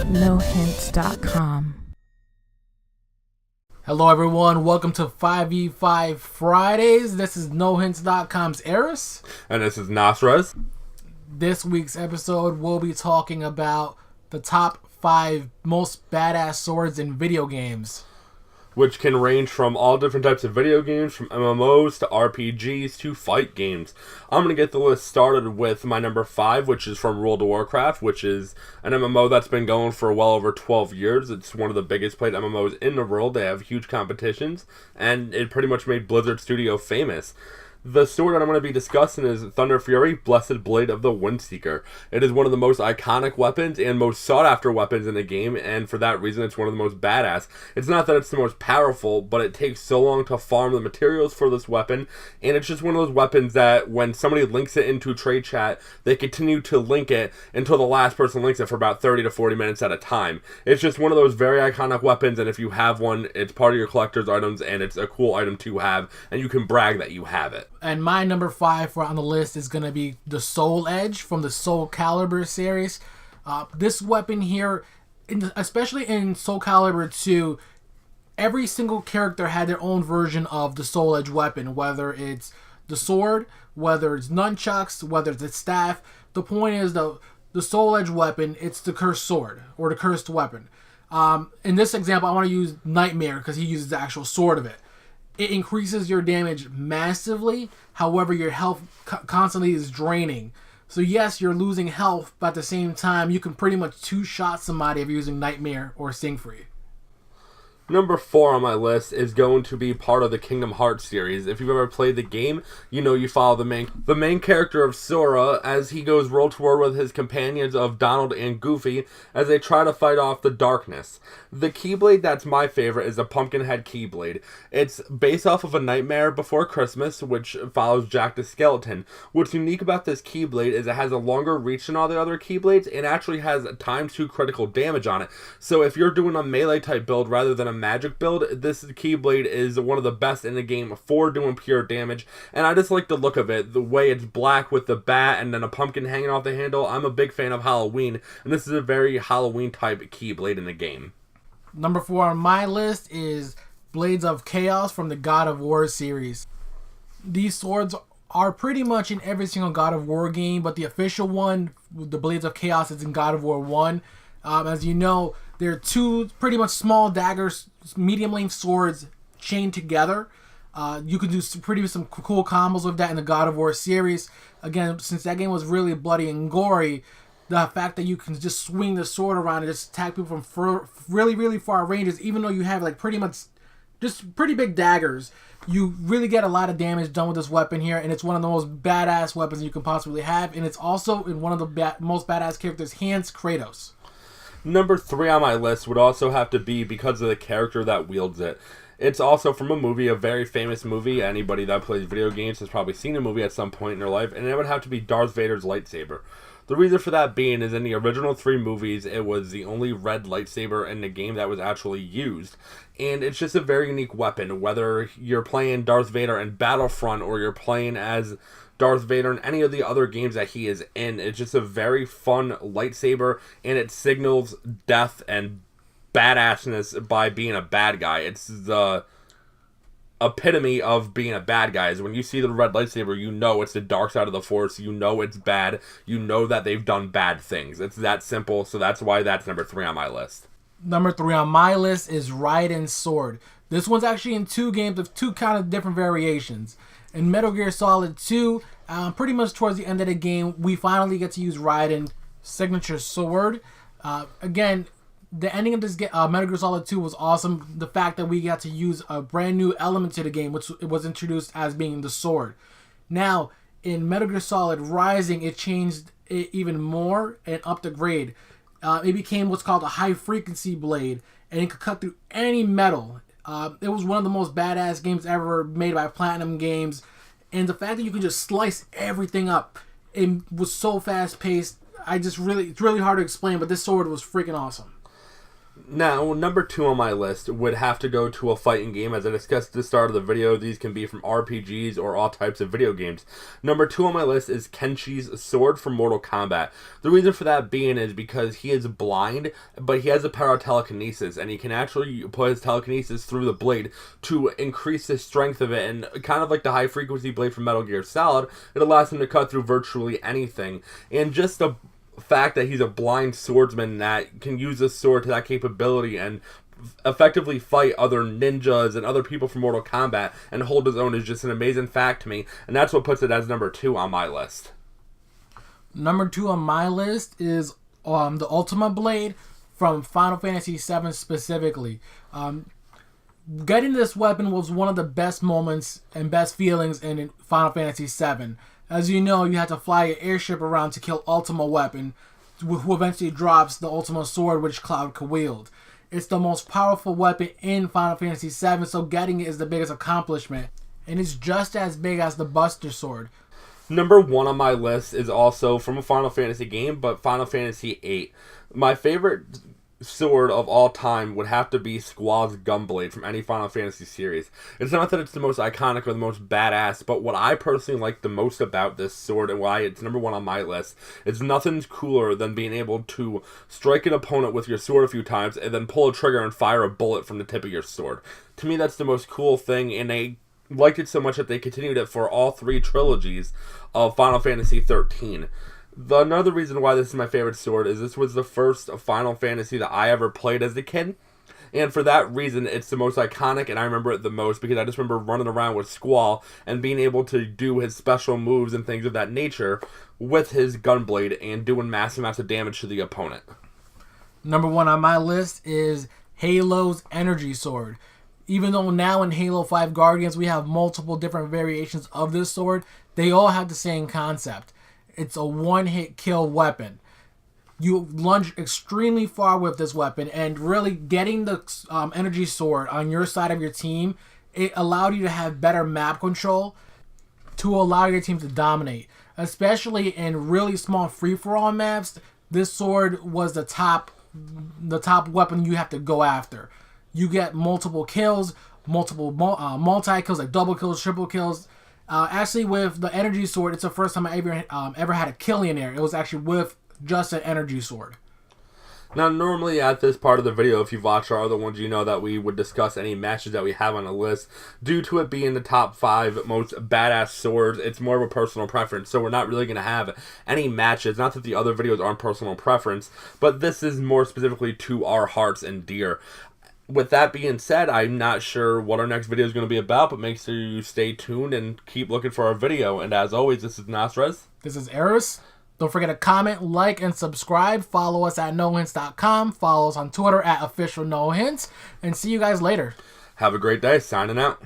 nohints.com. Hello everyone, welcome to 5v5 Fridays. This is nohints.com's Aris. And this is Nosres. This week's episode, we'll be talking about the top 5 most badass swords in video games. Which can range from all different types of video games, from MMOs to RPGs to fight games. I'm going to get the list started with my number 5, which is from World of Warcraft, which is an MMO that's been going for well over 12 years. It's one of the biggest played MMOs in the world. They have huge competitions, and it pretty much made Blizzard Studio famous. The sword that I'm going to be discussing is Thunderfury, Blessed Blade of the Windseeker. It is one of the most iconic weapons and most sought-after weapons in the game, and for that reason, it's one of the most badass. It's not that it's the most powerful, but it takes so long to farm the materials for this weapon, and it's just one of those weapons that when somebody links it into trade chat, they continue to link it until the last person links it for about 30 to 40 minutes at a time. It's just one of those very iconic weapons, and if you have one, it's part of your collector's items, and it's a cool item to have, and you can brag that you have it. And my number 5 on the list is going to be the Soul Edge from the Soul Calibur series. This weapon here, especially in Soul Calibur 2, every single character had their own version of the Soul Edge weapon, whether it's the sword, whether it's nunchucks, whether it's a staff. The point is, the Soul Edge weapon, it's the cursed sword, or the cursed weapon. In this example, I want to use Nightmare, because he uses the actual sword of it. It increases your damage massively, however your health constantly is draining. So yes, you're losing health, but at the same time, you can pretty much two-shot somebody if you're using Nightmare or Sing Free. Number 4 on my list is going to be part of the Kingdom Hearts series. If you've ever played the game, you know you follow the main character of Sora as he goes world to war with his companions of Donald and Goofy as they try to fight off the darkness. The KeyBlade that's my favorite is the Pumpkinhead KeyBlade. It's based off of A Nightmare Before Christmas, which follows Jack the Skeleton. What's unique about this KeyBlade is it has a longer reach than all the other KeyBlades and actually has times 2 critical damage on it. So if you're doing a melee type build rather than a magic build, this KeyBlade is one of the best in the game for doing pure damage, and I just like the look of it, the way it's black with the bat and then a pumpkin hanging off the handle. I'm a big fan of Halloween, and this is a very Halloween type KeyBlade in the game. Number 4 on my list is Blades of Chaos from the God of War series. These swords are pretty much in every single God of War game, but the official one, the Blades of Chaos, is in God of War 1. As you know, they're 2 pretty much small daggers, medium-length swords chained together. You can do some cool combos with that in the God of War series. Again, since that game was really bloody and gory, the fact that you can just swing the sword around and just attack people from really, really far ranges, even though you have like pretty much just pretty big daggers, you really get a lot of damage done with this weapon here, and it's one of the most badass weapons you can possibly have, and it's also in one of the most badass characters' hands, Kratos. Number 3 on my list would also have to be because of the character that wields it. It's also from a movie, a very famous movie. Anybody that plays video games has probably seen a movie at some point in their life, and it would have to be Darth Vader's lightsaber. The reason for that being is in the original 3 movies, it was the only red lightsaber in the game that was actually used. And it's just a very unique weapon, whether you're playing Darth Vader in Battlefront or you're playing as Darth Vader in any of the other games that he is in. It's just a very fun lightsaber, and it signals death and badassness by being a bad guy. It's the epitome of being a bad guy. Is when you see the red lightsaber, you know it's the dark side of the Force. You know it's bad. You know that they've done bad things. It's that simple, so that's why that's number 3 on my list. Number 3 on my list is Raidens Sword. This one's actually in 2 games of 2 kind of different variations. In Metal Gear Solid 2, pretty much towards the end of the game, we finally get to use Raiden's signature sword. Again, the ending of this Metal Gear Solid 2 was awesome. The fact that we got to use a brand new element to the game, which was introduced as being the sword. Now, in Metal Gear Solid Rising, it changed it even more and upped the grade. It became what's called a high-frequency blade, and it could cut through any metal. It was one of the most badass games ever made by Platinum Games, and the fact that you could just slice everything up, it was so fast-paced. It's really hard to explain, but this sword was freaking awesome. Now, number 2 on my list would have to go to a fighting game. As I discussed at the start of the video, these can be from RPGs or all types of video games. Number 2 on my list is Kenshi's sword from Mortal Kombat. The reason for that being is because he is blind, but he has a power of telekinesis, and he can actually put his telekinesis through the blade to increase the strength of it, and kind of like the high-frequency blade from Metal Gear Solid, it allows him to cut through virtually anything. And just the fact that he's a blind swordsman that can use this sword to that capability and effectively fight other ninjas and other people from Mortal Kombat and hold his own is just an amazing fact to me, and that's what puts it as number 2 on my list. Number 2 on my list is the Ultima Blade from Final Fantasy VII specifically. Getting this weapon was one of the best moments and best feelings in Final Fantasy VII. As you know, you had to fly an airship around to kill Ultima Weapon, who eventually drops the Ultima Sword, which Cloud could wield. It's the most powerful weapon in Final Fantasy VII, so getting it is the biggest accomplishment. And it's just as big as the Buster Sword. Number 1 on my list is also from a Final Fantasy game, but Final Fantasy VIII. My favorite sword of all time would have to be Squall's Gunblade from any Final Fantasy series. It's not that it's the most iconic or the most badass, but what I personally like the most about this sword and why it's number 1 on my list is nothing's cooler than being able to strike an opponent with your sword a few times and then pull a trigger and fire a bullet from the tip of your sword. To me, that's the most cool thing, and I liked it so much that they continued it for all 3 trilogies of Final Fantasy 13. Another reason why this is my favorite sword is this was the first Final Fantasy that I ever played as a kid. And for that reason, it's the most iconic, and I remember it the most because I just remember running around with Squall and being able to do his special moves and things of that nature with his Gunblade and doing massive amounts of damage to the opponent. Number 1 on my list is Halo's Energy Sword. Even though now in Halo 5 Guardians we have multiple different variations of this sword, they all have the same concept. It's a one-hit kill weapon. You lunge extremely far with this weapon, and really getting the energy sword on your side of your team, it allowed you to have better map control to allow your team to dominate. Especially in really small free-for-all maps, this sword was the top weapon you have to go after. You get multiple kills, multiple multi-kills, like double kills, triple kills. Actually, with the energy sword, it's the first time I ever had a kill in there. It was actually with just an energy sword. Now, normally at this part of the video, if you've watched our other ones, you know that we would discuss any matches that we have on the list. Due to it being the top 5 most badass swords, it's more of a personal preference, so we're not really going to have any matches. Not that the other videos aren't personal preference, but this is more specifically to our hearts and dear. With that being said, I'm not sure what our next video is going to be about, but make sure you stay tuned and keep looking for our video. And as always, this is Nosres. This is Aris. Don't forget to comment, like, and subscribe. Follow us at nohints.com. Follow us on Twitter at officialnohints. And see you guys later. Have a great day. Signing out.